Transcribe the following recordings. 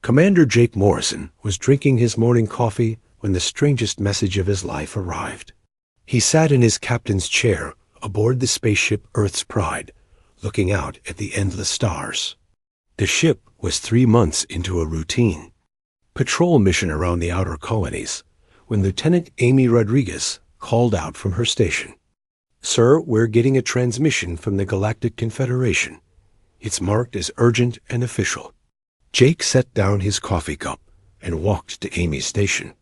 Commander Jake Morrison was drinking his morning coffee when the strangest message of his life arrived. He sat in his captain's chair aboard the spaceship Earth's Pride, looking out at the endless stars. The ship was 3 months into a routine patrol mission around the outer colonies when Lieutenant Amy Rodriguez called out from her station. "Sir, we're getting a transmission from the Galactic Confederation. It's marked as urgent and official." Jake set down his coffee cup and walked to Amy's station.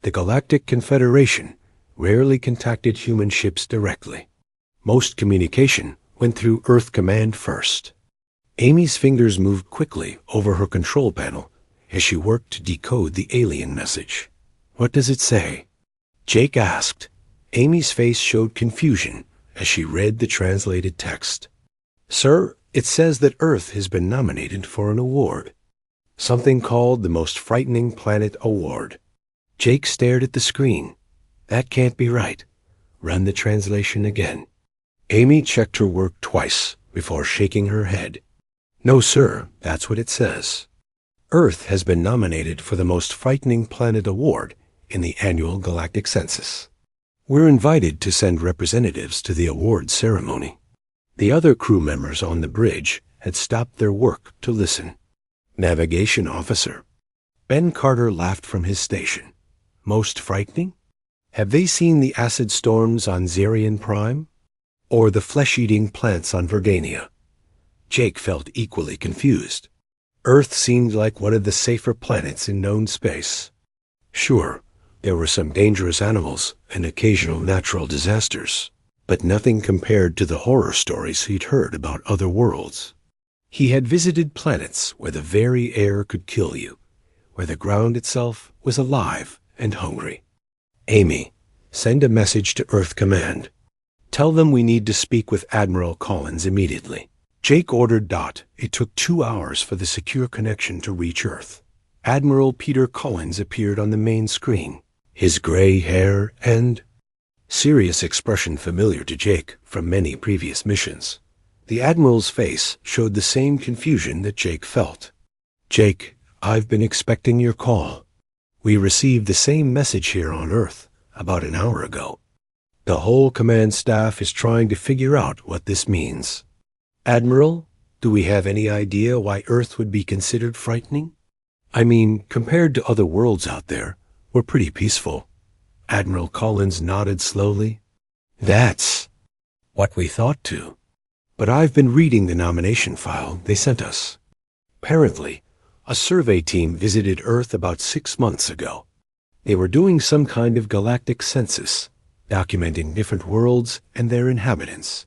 The Galactic Confederation rarely contacted human ships directly. Most communication went through Earth Command first. Amy's fingers moved quickly over her control panel as she worked to decode the alien message. "What does it say?" Jake asked. Amy's face showed confusion as she read the translated text. "Sir, it says that Earth has been nominated for an award. Something called the Most Frightening Planet Award." Jake stared at the screen. "That can't be right. Run the translation again." Amy checked her work twice before shaking her head. "No, sir, that's what it says. Earth has been nominated for the Most Frightening Planet Award in the annual galactic census. We're invited to send representatives to the award ceremony." The other crew members on the bridge had stopped their work to listen. "Navigation officer." Ben Carter laughed from his station. "Most frightening? Have they seen the acid storms on Zarian Prime? Or the flesh-eating plants on Vergania?" Jake felt equally confused. Earth seemed like one of the safer planets in known space. Sure, there were some dangerous animals and occasional natural disasters, but nothing compared to the horror stories he'd heard about other worlds. He had visited planets where the very air could kill you, where the ground itself was alive and hungry. "Amy, send a message to Earth Command. Tell them we need to speak with Admiral Collins immediately." Jake ordered. It took 2 hours for the secure connection to reach Earth. Admiral Peter Collins appeared on the main screen, his gray hair and serious expression familiar to Jake from many previous missions. The Admiral's face showed the same confusion that Jake felt. "Jake, I've been expecting your call. We received the same message here on Earth about an hour ago. The whole command staff is trying to figure out what this means. Admiral, do we have any idea why Earth would be considered frightening? I mean, compared to other worlds out there, we're pretty peaceful." Admiral Collins nodded slowly. "That's what we thought too. But I've been reading the nomination file they sent us. Apparently, a survey team visited Earth about 6 months ago. They were doing some kind of galactic census, documenting different worlds and their inhabitants.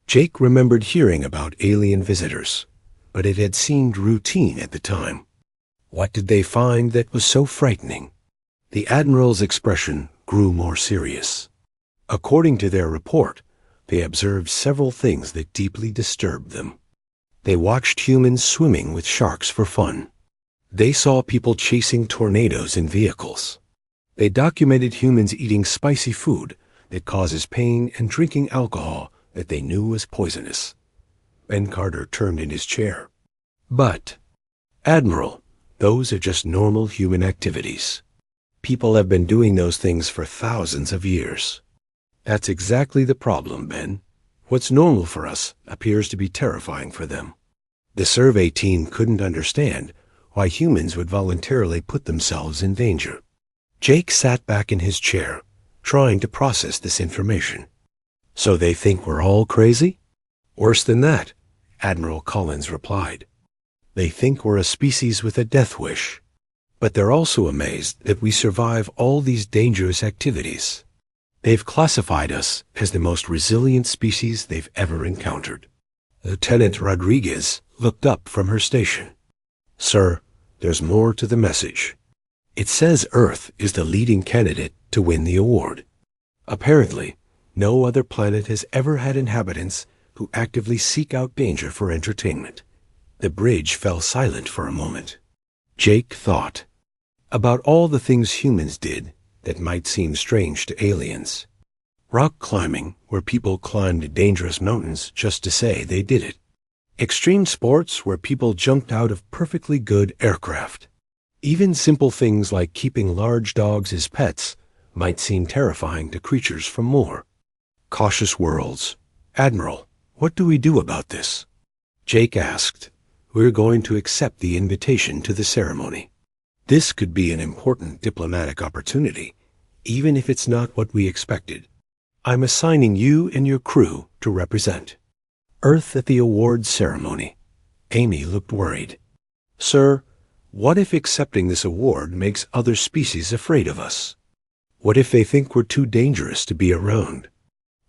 Jake remembered hearing about alien visitors, but it had seemed routine at the time. What did they find that was so frightening? The Admiral's expression grew more serious. According to their report, they observed several things that deeply disturbed them. They watched humans swimming with sharks for fun. They saw people chasing tornadoes in vehicles. They documented humans eating spicy food that causes pain and drinking alcohol that they knew was poisonous. Ben Carter turned in his chair. "But, Admiral, those are just normal human activities. People have been doing those things for thousands of years." "That's exactly the problem, Ben. What's normal for us appears to be terrifying for them." The survey team couldn't understand why humans would voluntarily put themselves in danger. Jake sat back in his chair, trying to process this information. "So they think we're all crazy?" "Worse than that," Admiral Collins replied. "They think we're a species with a death wish. But they're also amazed that we survive all these dangerous activities. They've classified us as the most resilient species they've ever encountered." Lieutenant Rodriguez looked up from her station. "Sir, there's more to the message. It says Earth is the leading candidate to win the award. Apparently, no other planet has ever had inhabitants who actively seek out danger for entertainment." The bridge fell silent for a moment. Jake thought about all the things humans did that might seem strange to aliens. Rock climbing, where people climbed dangerous mountains just to say they did it. Extreme sports, where people jumped out of perfectly good aircraft. Even simple things like keeping large dogs as pets might seem terrifying to creatures from more cautious worlds. Admiral, what do we do about this? Jake asked. We're going to accept the invitation to the ceremony. This could be an important diplomatic opportunity, even if it's not what we expected. I'm assigning you and your crew to represent Earth at the awards ceremony. Amy looked worried. Sir, what if accepting this award makes other species afraid of us? What if they think we're too dangerous to be around?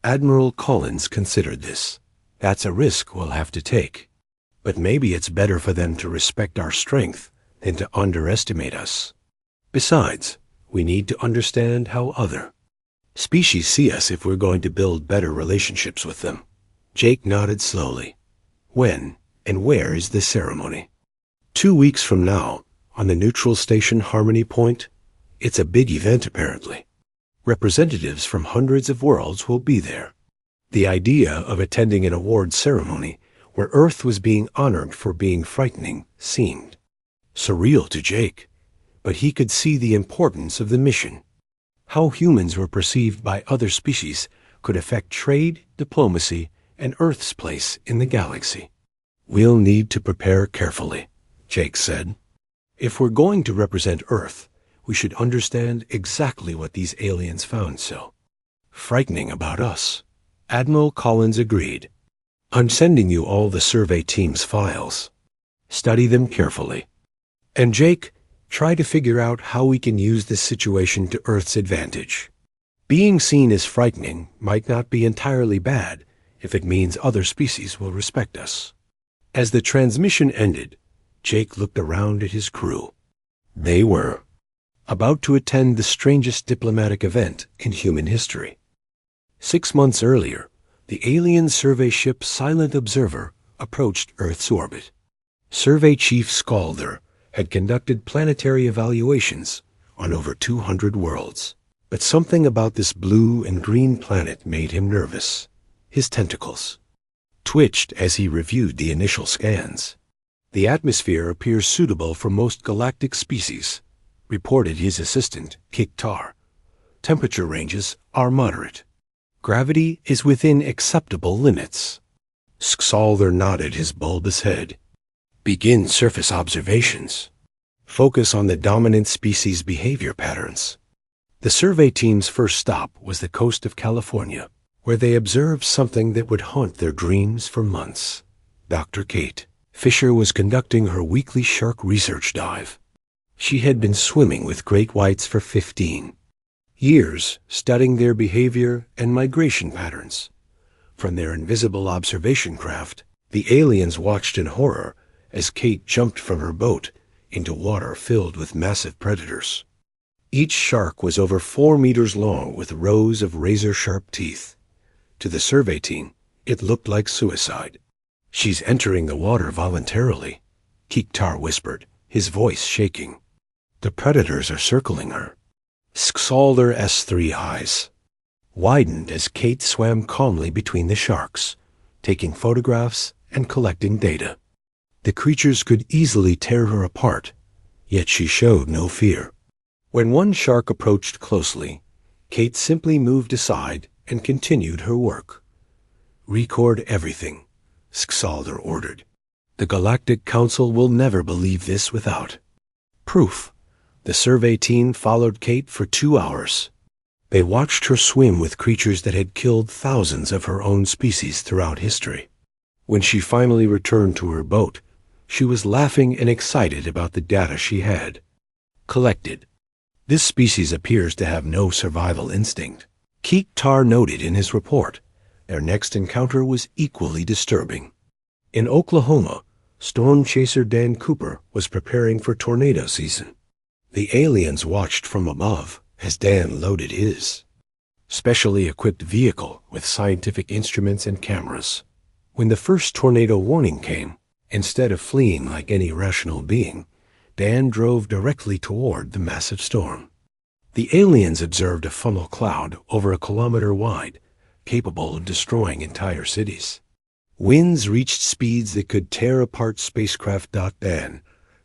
Admiral Collins considered this. That's a risk we'll have to take. But maybe it's better for them to respect our strength than to underestimate us. Besides, we need to understand how other species see us if we're going to build better relationships with them. Jake nodded slowly. When and where is this ceremony? 2 weeks from now, on the neutral station Harmony Point. It's a big event, apparently. Representatives from hundreds of worlds will be there. The idea of attending an award ceremony where Earth was being honored for being frightening seemed surreal to Jake, but he could see the importance of the mission. How humans were perceived by other species could affect trade, diplomacy, and Earth's place in the galaxy. We'll need to prepare carefully, Jake said. If we're going to represent Earth, we should understand exactly what these aliens found so frightening about us. Admiral Collins agreed. I'm sending you all the survey team's files. Study them carefully. And Jake, try to figure out how we can use this situation to Earth's advantage. Being seen as frightening might not be entirely bad if it means other species will respect us. As the transmission ended, Jake looked around at his crew. They were about to attend the strangest diplomatic event in human history. 6 months earlier, the alien survey ship Silent Observer approached Earth's orbit. Survey Chief Scalder had conducted planetary evaluations on over 200 worlds, but something about this blue and green planet made him nervous. His tentacles twitched as he reviewed the initial scans. The atmosphere appears suitable for most galactic species, reported his assistant, Kiktar. Temperature ranges are moderate. Gravity is within acceptable limits. Scalder nodded his bulbous head. Begin surface observations. Focus on the dominant species' behavior patterns. The survey team's first stop was the coast of California, where they observed something that would haunt their dreams for months. Dr. Kate Fisher was conducting her weekly shark research dive. She had been swimming with great whites for 15 years, studying their behavior and migration patterns. From their invisible observation craft, the aliens watched in horror as Kate jumped from her boat into water filled with massive predators. Each shark was over 4 meters long with rows of razor-sharp teeth. To the survey team, it looked like suicide. She's entering the water voluntarily, Kiktar whispered, his voice shaking. The predators are circling her. Scalder S3 eyes widened as Kate swam calmly between the sharks, taking photographs and collecting data. The creatures could easily tear her apart, yet she showed no fear. When one shark approached closely, Kate simply moved aside and continued her work. Record everything, Scalder ordered. The Galactic Council will never believe this without proof. The survey team followed Kate for 2 hours. They watched her swim with creatures that had killed thousands of her own species throughout history. When she finally returned to her boat, she was laughing and excited about the data she had collected. This species appears to have no survival instinct, Kiktar noted in his report. Their next encounter was equally disturbing. In Oklahoma, storm chaser Dan Cooper was preparing for tornado season. The aliens watched from above as Dan loaded his specially equipped vehicle with scientific instruments and cameras. When the first tornado warning came, instead of fleeing like any rational being, Dan drove directly toward the massive storm. The aliens observed a funnel cloud over 1 kilometer wide, capable of destroying entire cities. Winds reached speeds that could tear apart spacecraft. Dan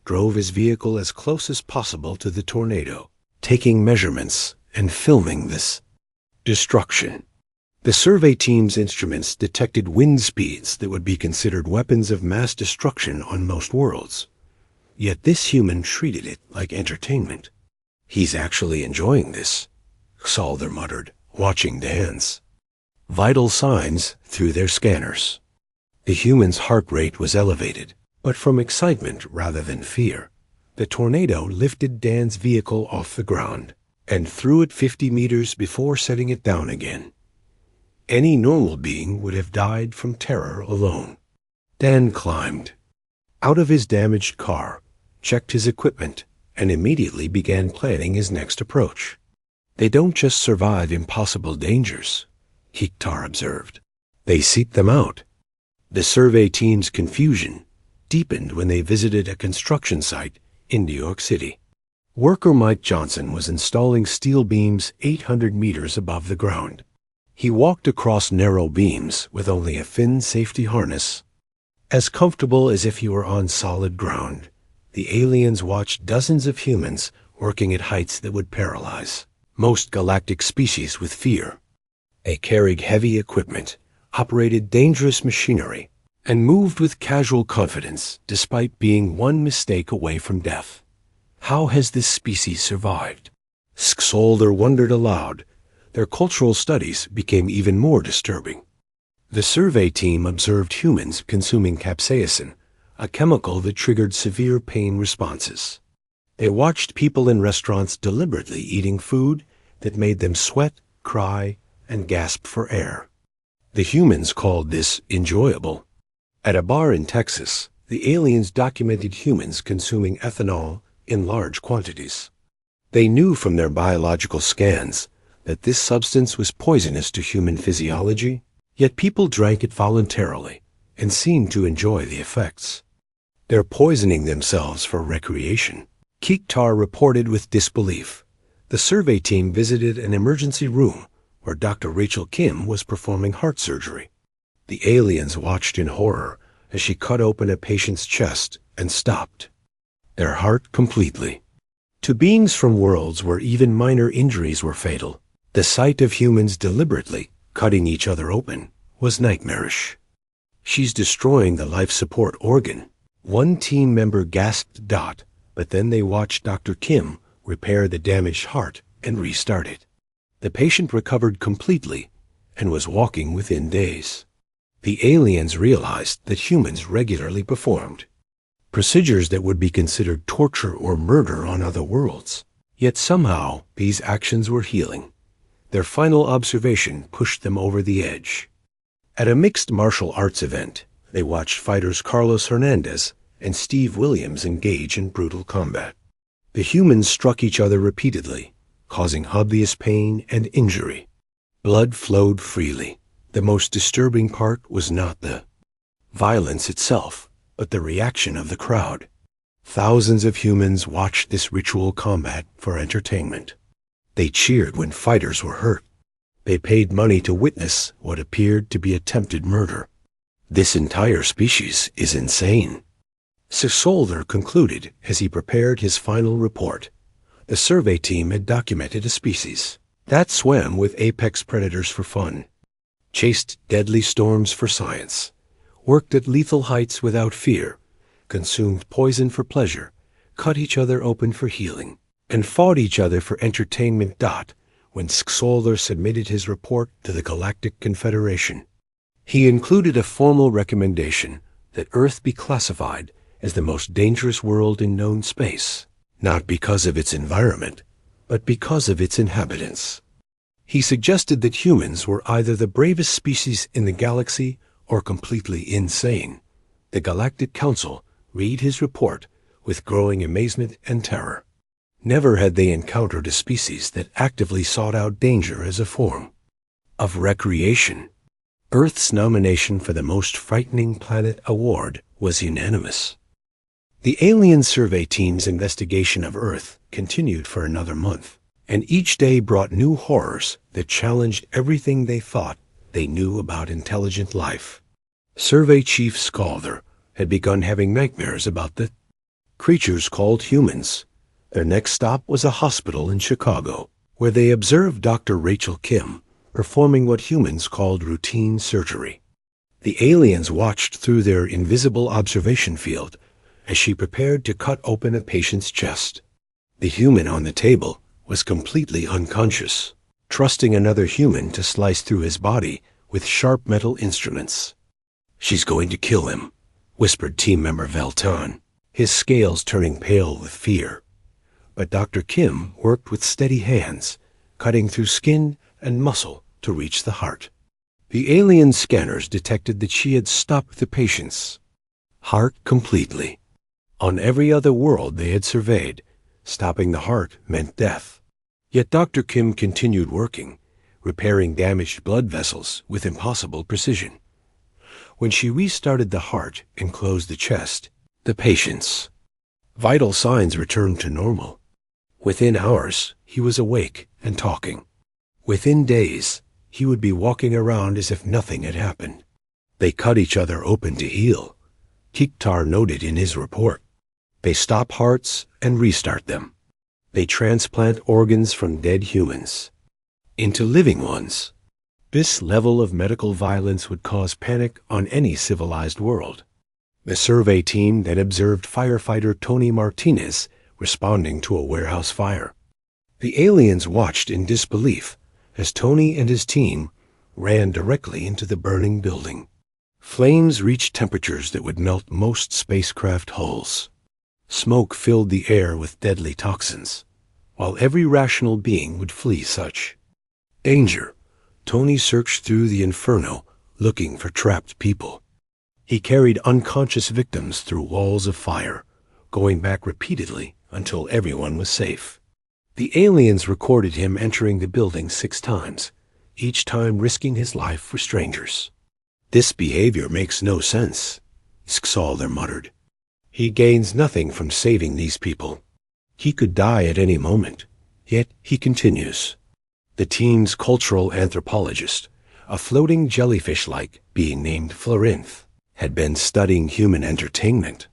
drove his vehicle as close as possible to the tornado, taking measurements and filming this destruction. The survey team's instruments detected wind speeds that would be considered weapons of mass destruction on most worlds. Yet this human treated it like entertainment. "He's actually enjoying this," Solder muttered, watching Dan's vital signs through their scanners. The human's heart rate was elevated, but from excitement rather than fear. The tornado lifted Dan's vehicle off the ground and threw it 50 meters before setting it down again. Any normal being would have died from terror alone. Dan climbed out of his damaged car, checked his equipment, and immediately began planning his next approach. "They don't just survive impossible dangers," Hiktar observed. "They seek them out." The survey team's confusion deepened when they visited a construction site in New York City. Worker Mike Johnson was installing steel beams 800 meters above the ground. He walked across narrow beams with only a thin safety harness, as comfortable as if he were on solid ground. The aliens watched dozens of humans working at heights that would paralyze most galactic species with fear. They carried heavy equipment, operated dangerous machinery, and moved with casual confidence despite being one mistake away from death. How has this species survived? Solder wondered aloud. Their cultural studies became even more disturbing. The survey team observed humans consuming capsaicin, a chemical that triggered severe pain responses. They watched people in restaurants deliberately eating food that made them sweat, cry, and gasp for air. The humans called this enjoyable. At a bar in Texas, the aliens documented humans consuming ethanol in large quantities. They knew from their biological scans that this substance was poisonous to human physiology, yet people drank it voluntarily and seemed to enjoy the effects. "They're poisoning themselves for recreation," Hiktar reported with disbelief. The survey team visited an emergency room where Dr. Rachel Kim was performing heart surgery. The aliens watched in horror as she cut open a patient's chest and stopped their heart completely. To beings from worlds where even minor injuries were fatal, the sight of humans deliberately cutting each other open was nightmarish. "She's destroying the life support organ," one team member gasped. But then they watched Dr. Kim repair the damaged heart and restart it. The patient recovered completely and was walking within days. The aliens realized that humans regularly performed procedures that would be considered torture or murder on other worlds. Yet somehow these actions were healing. Their final observation pushed them over the edge. At a mixed martial arts event, they watched fighters Carlos Hernandez and Steve Williams engage in brutal combat. The humans struck each other repeatedly, causing obvious pain and injury. Blood flowed freely. The most disturbing part was not the violence itself, but the reaction of the crowd. Thousands of humans watched this ritual combat for entertainment. They cheered when fighters were hurt. They paid money to witness what appeared to be attempted murder. "This entire species is insane," Solder concluded as he prepared his final report. The survey team had documented a species that swam with apex predators for fun, chased deadly storms for science, worked at lethal heights without fear, consumed poison for pleasure, cut each other open for healing, and fought each other for entertainment. When Solder submitted his report to the Galactic Confederation, he included a formal recommendation that Earth be classified as the most dangerous world in known space, not because of its environment, but because of its inhabitants. He suggested that humans were either the bravest species in the galaxy or completely insane. The Galactic Council read his report with growing amazement and terror. Never had they encountered a species that actively sought out danger as a form of recreation. Earth's nomination for the Most Frightening Planet award was unanimous. The alien survey team's investigation of Earth continued for another month, and each day brought new horrors that challenged everything they thought they knew about intelligent life. Survey Chief Solder had begun having nightmares about the creatures called humans. Their next stop was a hospital in Chicago, where they observed Dr. Rachel Kim performing what humans called routine surgery. The aliens watched through their invisible observation field as she prepared to cut open a patient's chest. The human on the table was completely unconscious, trusting another human to slice through his body with sharp metal instruments. "She's going to kill him," whispered team member Veltan, his scales turning pale with fear. But Dr. Kim worked with steady hands, cutting through skin and muscle to reach the heart. The alien scanners detected that she had stopped the patient's heart completely. On every other world they had surveyed, stopping the heart meant death. Yet Dr. Kim continued working, repairing damaged blood vessels with impossible precision. When she restarted the heart and closed the chest, the patient's vital signs returned to normal. Within hours, he was awake and talking. Within days, he would be walking around as if nothing had happened. They cut each other open to heal. Kiktar noted in his report. They stop hearts and restart them. They transplant organs from dead humans into living ones. This level of medical violence would cause panic on any civilized world. The survey team then observed firefighter Tony Martinez responding to a warehouse fire. The aliens watched in disbelief as Tony and his team ran directly into the burning building. Flames reached temperatures that would melt most spacecraft hulls. Smoke filled the air with deadly toxins, while every rational being would flee such danger. Tony searched through the inferno looking for trapped people. He carried unconscious victims through walls of fire, going back repeatedly until everyone was safe. The aliens recorded him entering the building 6 times, each time risking his life for strangers. "This behavior makes no sense," Sksalder muttered. "He gains nothing from saving these people. He could die at any moment, yet he continues." The team's cultural anthropologist, a floating jellyfish-like being named Florinth, had been studying human entertainment.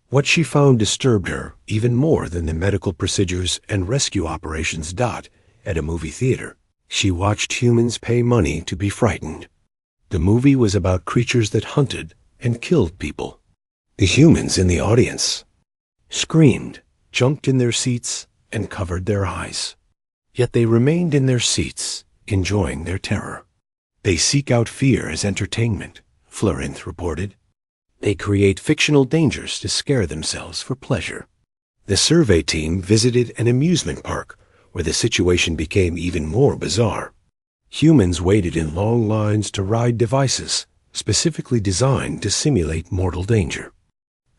What she found disturbed her even more than the medical procedures and rescue operations at a movie theater. She watched humans pay money to be frightened. The movie was about creatures that hunted and killed people. The humans in the audience screamed, jumped in their seats, and covered their eyes. Yet they remained in their seats, enjoying their terror. "They seek out fear as entertainment," Florinth reported. "They create fictional dangers to scare themselves for pleasure." The survey team visited an amusement park where the situation became even more bizarre. Humans waited in long lines to ride devices specifically designed to simulate mortal danger.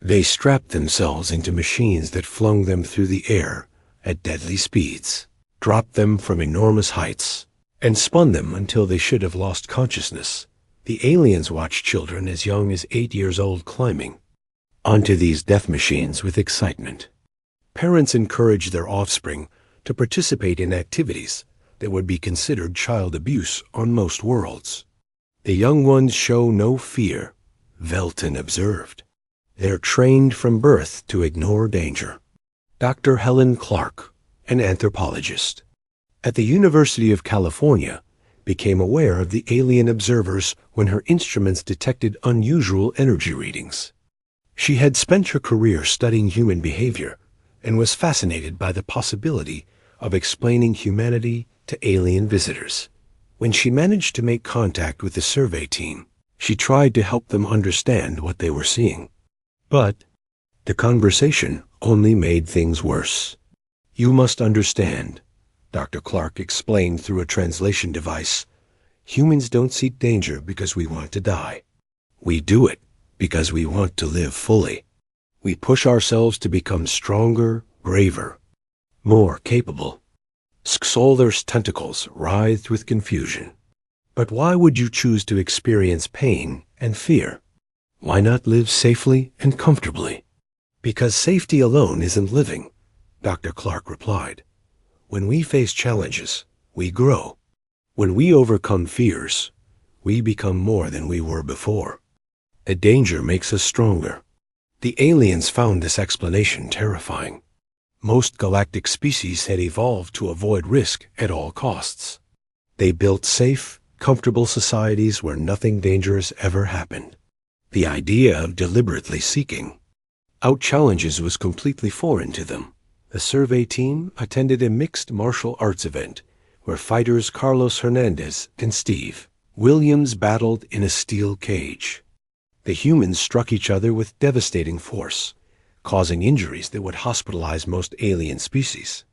They strapped themselves into machines that flung them through the air at deadly speeds, dropped them from enormous heights, and spun them until they should have lost consciousness. The aliens watched children as young as 8 years old climbing onto these death machines with excitement. Parents encouraged their offspring to participate in activities that would be considered child abuse on most worlds. "The young ones show no fear," Velton observed. "They're trained from birth to ignore danger." Dr. Helen Clark, an anthropologist at the University of California, became aware of the alien observers when her instruments detected unusual energy readings. She had spent her career studying human behavior and was fascinated by the possibility of explaining humanity to alien visitors. When she managed to make contact with the survey team, she tried to help them understand what they were seeing. But the conversation only made things worse. "You must understand," Dr. Clark explained through a translation device. "Humans don't seek danger because we want to die. We do it because we want to live fully. We push ourselves to become stronger, braver, more capable." Sksalder's tentacles writhed with confusion. "But why would you choose to experience pain and fear? Why not live safely and comfortably?" "Because safety alone isn't living," Dr. Clark replied. "When we face challenges, we grow. When we overcome fears, we become more than we were before. A danger makes us stronger. The aliens found this explanation terrifying. Most galactic species had evolved to avoid risk at all costs. They built safe, comfortable societies where nothing dangerous ever happened. The idea of deliberately seeking out challenges was completely foreign to them. The survey team attended a mixed martial arts event where fighters Carlos Hernandez and Steve Williams battled in a steel cage. The humans struck each other with devastating force, causing injuries that would hospitalize most alien species.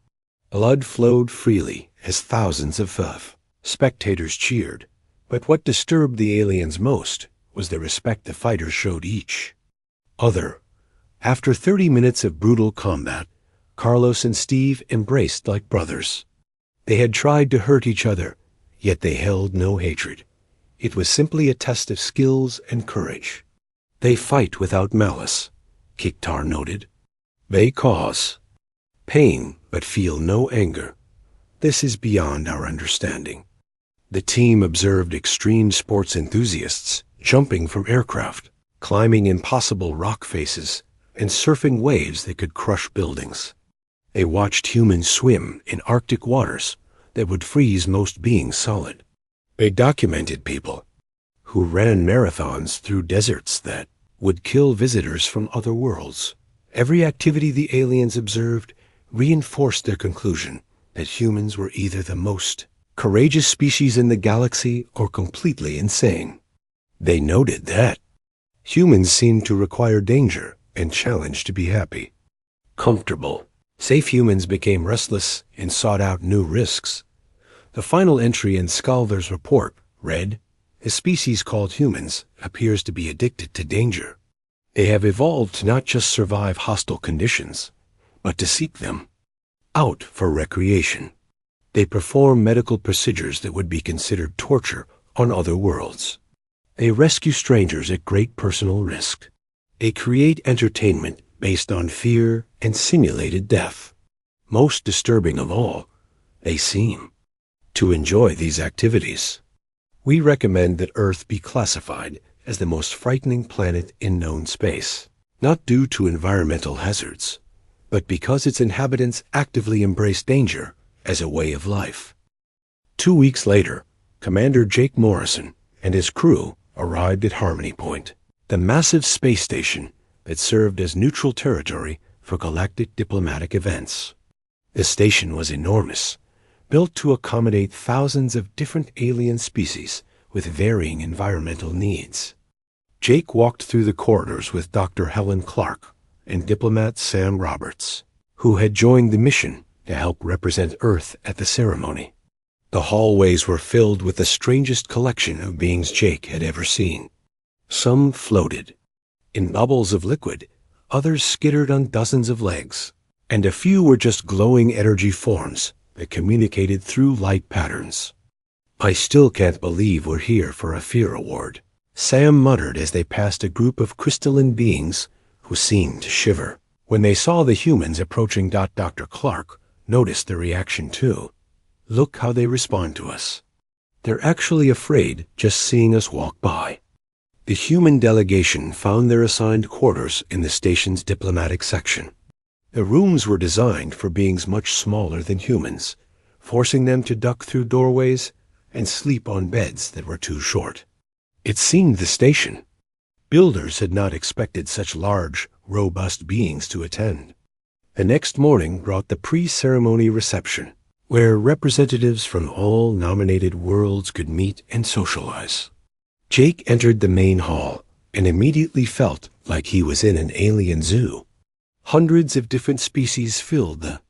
Blood flowed freely as thousands of spectators cheered, but what disturbed the aliens most was the respect the fighters showed each other. After 30 minutes of brutal combat, Carlos and Steve embraced like brothers. They had tried to hurt each other, yet they held no hatred. It was simply a test of skills and courage. They fight without malice, Kiktar noted. They cause pain but feel no anger. This is beyond our understanding. The team observed extreme sports enthusiasts jumping from aircraft, climbing impossible rock faces, and surfing waves that could crush buildings. They watched humans swim in Arctic waters that would freeze most beings solid. They documented people who ran marathons through deserts that would kill visitors from other worlds. Every activity the aliens observed reinforced their conclusion that humans were either the most courageous species in the galaxy or completely insane. They noted that humans seemed to require danger and challenge to be happy. Comfortable, safe humans became restless and sought out new risks. The final entry in Scalver's report read, "A species called humans appears to be addicted to danger. They have evolved to not just survive hostile conditions, but to seek them out for recreation. They perform medical procedures that would be considered torture on other worlds. They rescue strangers at great personal risk. They create entertainment based on fear and simulated death. Most disturbing of all, they seem to enjoy these activities. We recommend that Earth be classified as the most frightening planet in known space, not due to environmental hazards, but because its inhabitants actively embrace danger as a way of life." 2 weeks later, Commander Jake Morrison and his crew arrived at Harmony Point, the massive space station that served as neutral territory for galactic diplomatic events. The station was enormous, built to accommodate thousands of different alien species with varying environmental needs. Jake walked through the corridors with Dr. Helen Clark and diplomat Sam Roberts, who had joined the mission to help represent Earth at the ceremony. The hallways were filled with the strangest collection of beings Jake had ever seen. Some floated in bubbles of liquid, others skittered on dozens of legs, and a few were just glowing energy forms that communicated through light patterns. "I still can't believe we're here for a fear award," Sam muttered as they passed a group of crystalline beings who seemed to shiver. When they saw the humans approaching, Dr. Clark noticed their reaction too. "Look how they respond to us. They're actually afraid just seeing us walk by." The human delegation found their assigned quarters in the station's diplomatic section. The rooms were designed for beings much smaller than humans, forcing them to duck through doorways and sleep on beds that were too short. It seemed the station builders had not expected such large, robust beings to attend. The next morning brought the pre-ceremony reception, where representatives from all nominated worlds could meet and socialize. Jake entered the main hall and immediately felt like he was in an alien zoo. Hundreds of different species filled the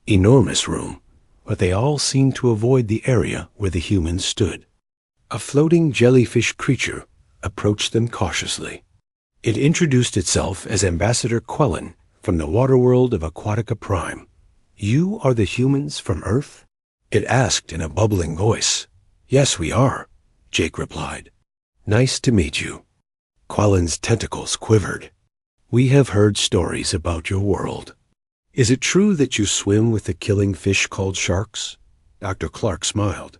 enormous room, but they all seemed to avoid the area where the humans stood. A floating jellyfish creature approached them cautiously. It introduced itself as Ambassador Quellen from the waterworld of Aquatica Prime. "You are the humans from Earth?" it asked in a bubbling voice. "Yes, we are," Jake replied. "Nice to meet you." Quellen's tentacles quivered. "We have heard stories about your world. Is it true that you swim with the killing fish called sharks?" Dr. Clark smiled.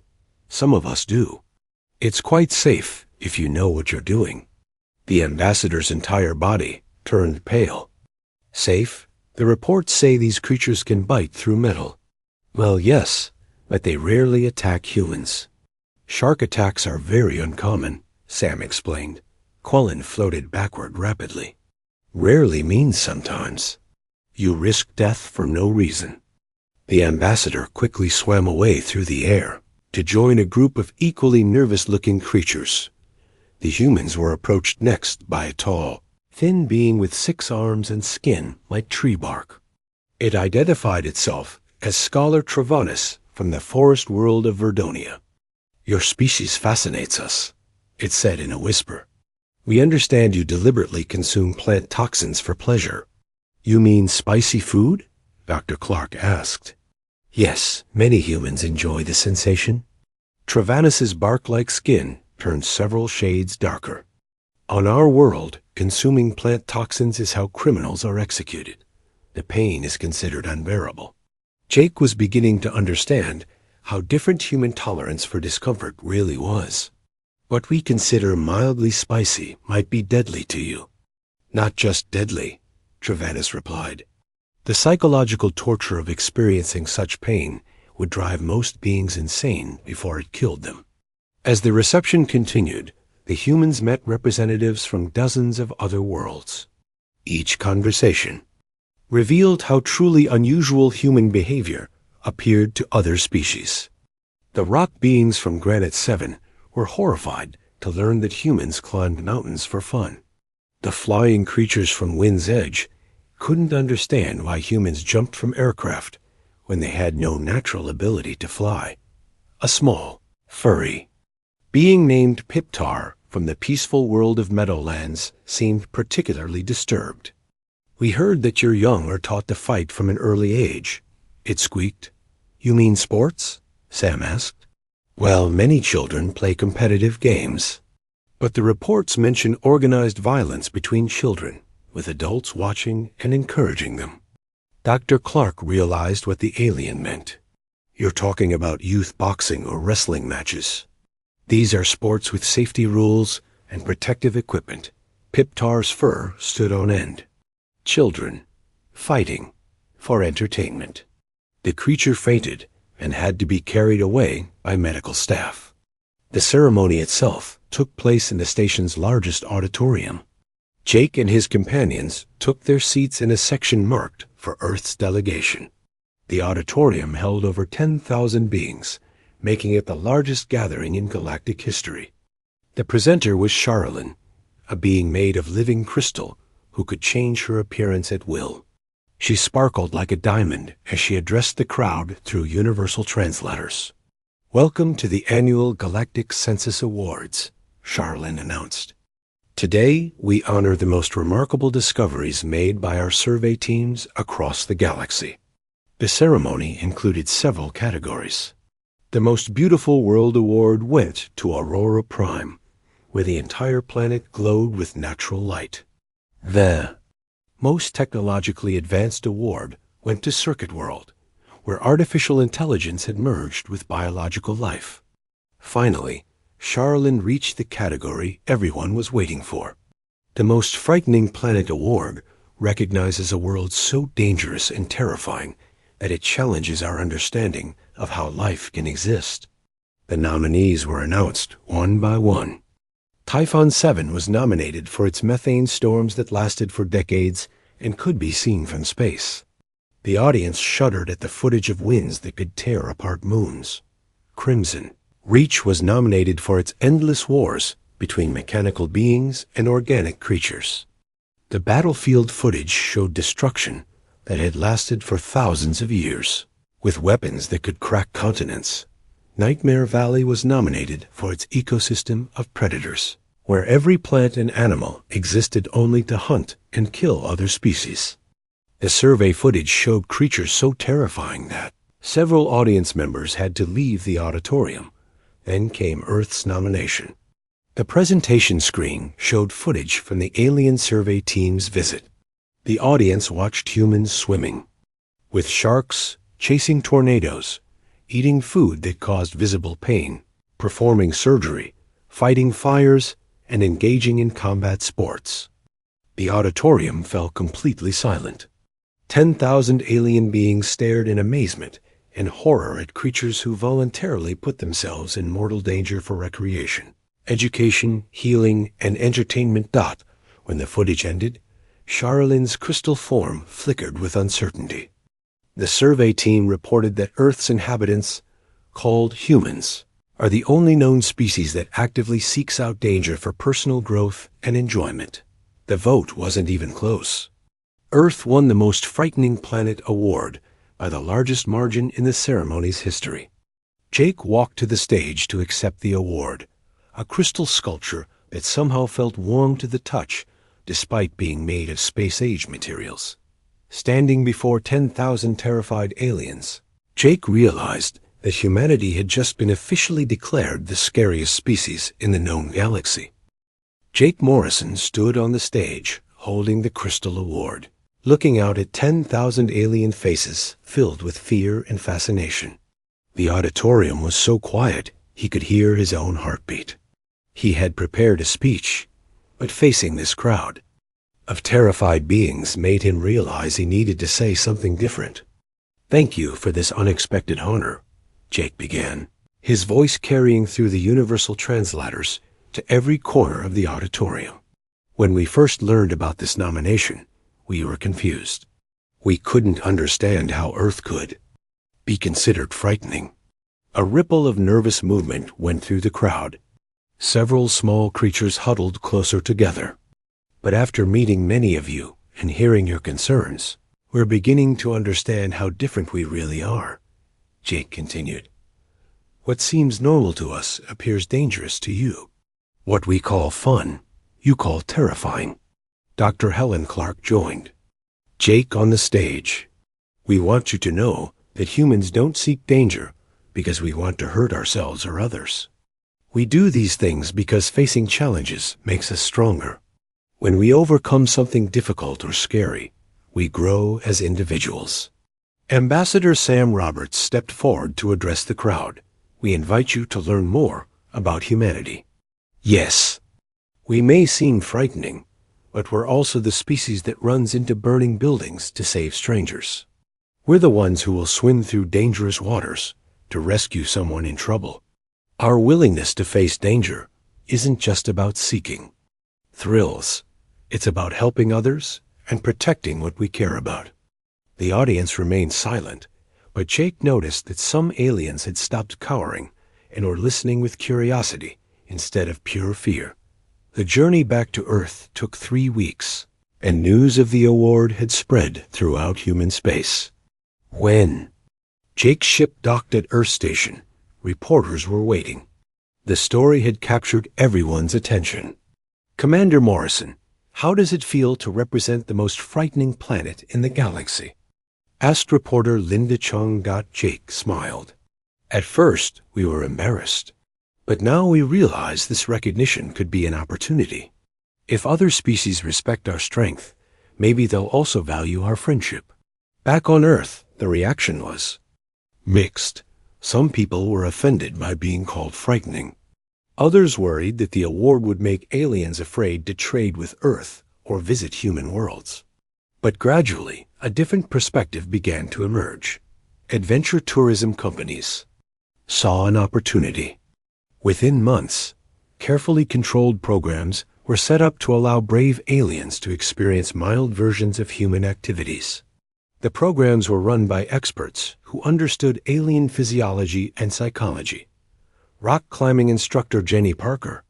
"Some of us do. It's quite safe if you know what you're doing." The ambassador's entire body turned pale. Safe? The reports say these creatures can bite through metal. Well, yes, but they rarely attack humans. Shark attacks are very uncommon, Sam explained. Quillen floated backward rapidly. Rarely means sometimes. You risk death for no reason. The ambassador quickly swam away through the air to join a group of equally nervous-looking creatures. The humans were approached next by a tall, thin being with 6 arms and skin like tree bark. It identified itself as Scholar Travanis from the forest world of Verdonia. Your species fascinates us, it said in a whisper. We understand you deliberately consume plant toxins for pleasure. You mean spicy food? Dr. Clark asked. Yes, many humans enjoy the sensation. Travanis's bark-like skin turned several shades darker. On our world, consuming plant toxins is how criminals are executed. The pain is considered unbearable. Jake was beginning to understand how different human tolerance for discomfort really was. What we consider mildly spicy might be deadly to you. Not just deadly, Travanis replied. The psychological torture of experiencing such pain would drive most beings insane before it killed them. As the reception continued, the humans met representatives from dozens of other worlds. Each conversation revealed how truly unusual human behavior appeared to other species. The rock beings from Granite 7 were horrified to learn that humans climbed mountains for fun. The flying creatures from Wind's Edge couldn't understand why humans jumped from aircraft when they had no natural ability to fly. A small, furry being named Piptar from the peaceful world of Meadowlands seemed particularly disturbed. We heard that your young are taught to fight from an early age, it squeaked. You mean sports? Sam asked. Well, many children play competitive games, but the reports mention organized violence between children, with adults watching and encouraging them. Dr. Clark realized what the alien meant. You're talking about youth boxing or wrestling matches. These are sports with safety rules and protective equipment. Piptar's fur stood on end. Children, fighting, for entertainment. The creature fainted and had to be carried away by medical staff. The ceremony itself took place in the station's largest auditorium. Jake and his companions took their seats in a section marked for Earth's delegation. The auditorium held over 10,000 beings, making it the largest gathering in galactic history. The presenter was Charlene, a being made of living crystal who could change her appearance at will. She sparkled like a diamond as she addressed the crowd through universal translators. Welcome to the annual Galactic Census Awards, Charlene announced. Today, we honor the most remarkable discoveries made by our survey teams across the galaxy. The ceremony included several categories. The Most Beautiful World Award went to Aurora Prime, where the entire planet glowed with natural light. The Most Technologically Advanced Award went to Circuit World, where artificial intelligence had merged with biological life. Finally, Charlene reached the category everyone was waiting for. The Most Frightening Planet Award recognizes a world so dangerous and terrifying that it challenges our understanding of how life can exist. The nominees were announced one by one. Typhon 7 was nominated for its methane storms that lasted for decades and could be seen from space. The audience shuddered at the footage of winds that could tear apart moons. Crimson Reach was nominated for its endless wars between mechanical beings and organic creatures. The battlefield footage showed destruction that had lasted for thousands of years, with weapons that could crack continents. Nightmare Valley was nominated for its ecosystem of predators, where every plant and animal existed only to hunt and kill other species. The survey footage showed creatures so terrifying that several audience members had to leave the auditorium. Then came Earth's nomination. The presentation screen showed footage from the alien survey team's visit. The audience watched humans swimming, with sharks chasing tornadoes, eating food that caused visible pain, performing surgery, fighting fires, and engaging in combat sports. The auditorium fell completely silent. 10,000 alien beings stared in amazement and horror at creatures who voluntarily put themselves in mortal danger for recreation, education, healing, and entertainment. When the footage ended, Charlene's crystal form flickered with uncertainty. The survey team reported that Earth's inhabitants, called humans, are the only known species that actively seeks out danger for personal growth and enjoyment. The vote wasn't even close. Earth won the Most Frightening Planet award by the largest margin in the ceremony's history. Jake walked to the stage to accept the award, a crystal sculpture that somehow felt warm to the touch despite being made of space-age materials. Standing before 10,000 terrified aliens, Jake realized that humanity had just been officially declared the scariest species in the known galaxy. Jake Morrison stood on the stage, holding the crystal award, looking out at 10,000 alien faces filled with fear and fascination. The auditorium was so quiet he could hear his own heartbeat. He had prepared a speech, but facing this crowd of terrified beings made him realize he needed to say something different. "Thank you for this unexpected honor," Jake began, his voice carrying through the universal translators to every corner of the auditorium. "When we first learned about this nomination, we were confused. We couldn't understand how Earth could be considered frightening." A ripple of nervous movement went through the crowd. Several small creatures huddled closer together. "But after meeting many of you and hearing your concerns, we're beginning to understand how different we really are," Jake continued. "What seems normal to us appears dangerous to you. What we call fun, you call terrifying." Dr. Helen Clark joined Jake on the stage. "We want you to know that humans don't seek danger because we want to hurt ourselves or others. We do these things because facing challenges makes us stronger. When we overcome something difficult or scary, we grow as individuals." Ambassador Sam Roberts stepped forward to address the crowd. "We invite you to learn more about humanity. Yes, we may seem frightening, but we're also the species that runs into burning buildings to save strangers. We're the ones who will swim through dangerous waters to rescue someone in trouble. Our willingness to face danger isn't just about seeking thrills. It's about helping others and protecting what we care about." The audience remained silent, but Jake noticed that some aliens had stopped cowering and were listening with curiosity instead of pure fear. The journey back to Earth took 3 weeks, and news of the award had spread throughout human space. When Jake's ship docked at Earth Station, reporters were waiting. The story had captured everyone's attention. "Commander Morrison, how does it feel to represent the most frightening planet in the galaxy?" asked reporter Linda Chung. Jake smiled. "At first, we were embarrassed, but now we realize this recognition could be an opportunity. If other species respect our strength, maybe they'll also value our friendship." Back on Earth, the reaction was mixed. Some people were offended by being called frightening. Others worried that the award would make aliens afraid to trade with Earth or visit human worlds. But gradually, a different perspective began to emerge. Adventure tourism companies saw an opportunity. Within months, carefully controlled programs were set up to allow brave aliens to experience mild versions of human activities. The programs were run by experts who understood alien physiology and psychology. Rock climbing instructor Jenny Parker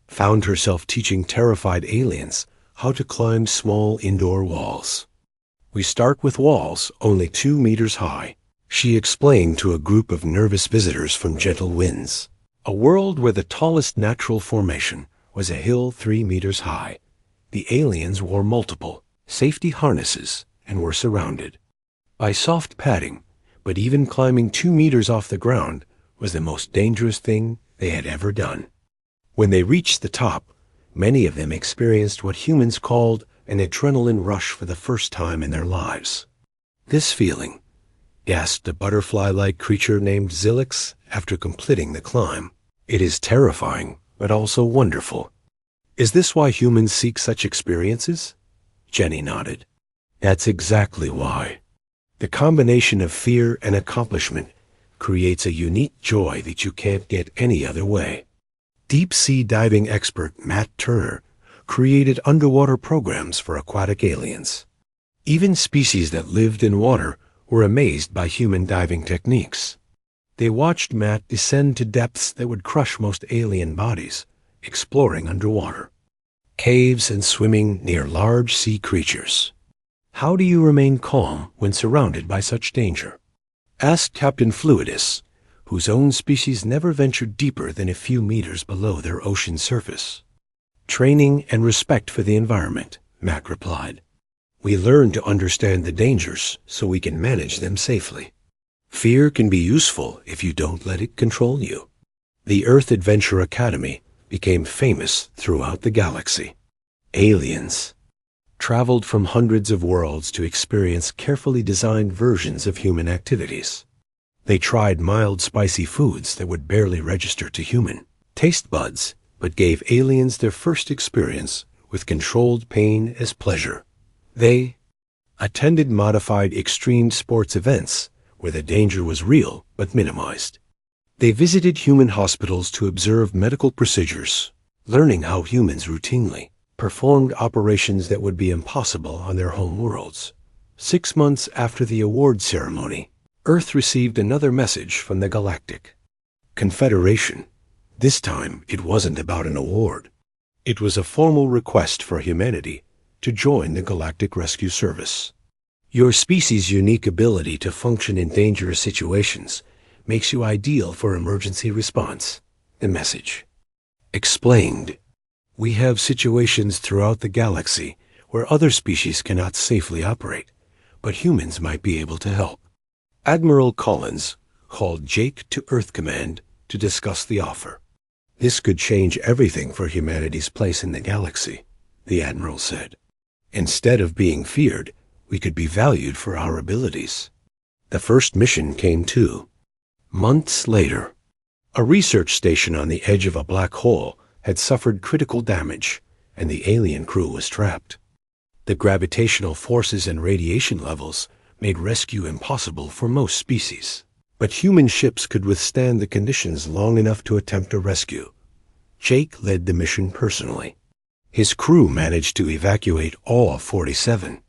found herself teaching terrified aliens how to climb small indoor walls. "We start with walls only 2 meters high," she explained to a group of nervous visitors from Gentle Winds, a world where the tallest natural formation was a hill 3 meters high. The aliens wore multiple safety harnesses and were surrounded by soft padding, but even climbing 2 meters off the ground was the most dangerous thing they had ever done. When they reached the top, many of them experienced what humans called an adrenaline rush for the first time in their lives. "This feeling," gasped a butterfly-like creature named Zilix after completing the climb, "it is terrifying, but also wonderful. Is this why humans seek such experiences?" Jenny nodded. That's exactly why. The combination of fear and accomplishment creates a unique joy that you can't get any other way. Deep-sea diving expert Matt Turner created underwater programs for aquatic aliens. Even species that lived in water were amazed by human diving techniques. They watched Matt descend to depths that would crush most alien bodies, exploring underwater, caves and swimming near large sea creatures. How do you remain calm when surrounded by such danger? Asked Captain Fluidus, whose own species never ventured deeper than a few meters below their ocean surface. Training and respect for the environment, Mac replied. We learn to understand the dangers so we can manage them safely. Fear can be useful if you don't let it control you. The Earth Adventure Academy became famous throughout the galaxy. Aliens traveled from hundreds of worlds to experience carefully designed versions of human activities. They tried mild, spicy foods that would barely register to human taste buds, but gave aliens their first experience with controlled pain as pleasure. They attended modified extreme sports events where the danger was real but minimized. They visited human hospitals to observe medical procedures, learning how humans routinely performed operations that would be impossible on their home worlds. 6 months after the award ceremony, Earth received another message from the Galactic Confederation. This time, it wasn't about an award. It was a formal request for humanity to join the Galactic Rescue Service. Your species' unique ability to function in dangerous situations makes you ideal for emergency response, the message explained. We have situations throughout the galaxy where other species cannot safely operate, but humans might be able to help. Admiral Collins called Jake to Earth Command to discuss the offer. This could change everything for humanity's place in the galaxy, the Admiral said. Instead of being feared, we could be valued for our abilities. The first mission came 2 months later. A research station on the edge of a black hole had suffered critical damage, and the alien crew was trapped. The gravitational forces and radiation levels made rescue impossible for most species. But human ships could withstand the conditions long enough to attempt a rescue. Jake led the mission personally. His crew managed to evacuate all 47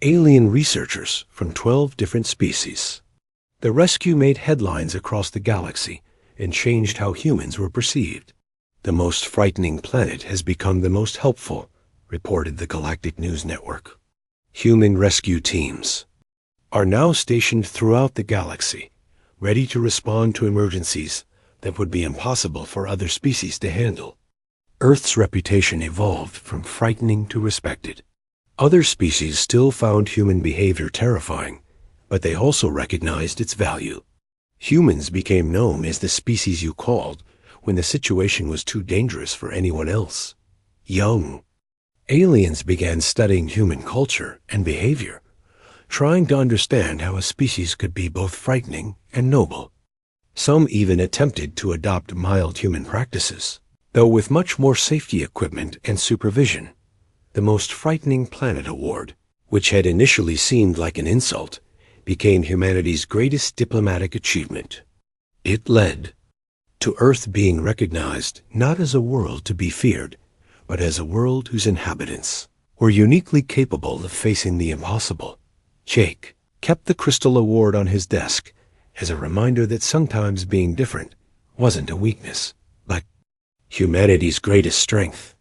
alien researchers from 12 different species. The rescue made headlines across the galaxy and changed how humans were perceived. The most frightening planet has become the most helpful, reported the Galactic News Network. Human rescue teams are now stationed throughout the galaxy, ready to respond to emergencies that would be impossible for other species to handle. Earth's reputation evolved from frightening to respected. Other species still found human behavior terrifying, but they also recognized its value. Humans became known as the species you called when the situation was too dangerous for anyone else. Young aliens began studying human culture and behavior, trying to understand how a species could be both frightening and noble. Some even attempted to adopt mild human practices, though with much more safety equipment and supervision. The Most Frightening Planet Award, which had initially seemed like an insult, became humanity's greatest diplomatic achievement. It led to Earth being recognized not as a world to be feared, but as a world whose inhabitants were uniquely capable of facing the impossible. Jake kept the Crystal Award on his desk as a reminder that sometimes being different wasn't a weakness, but humanity's greatest strength.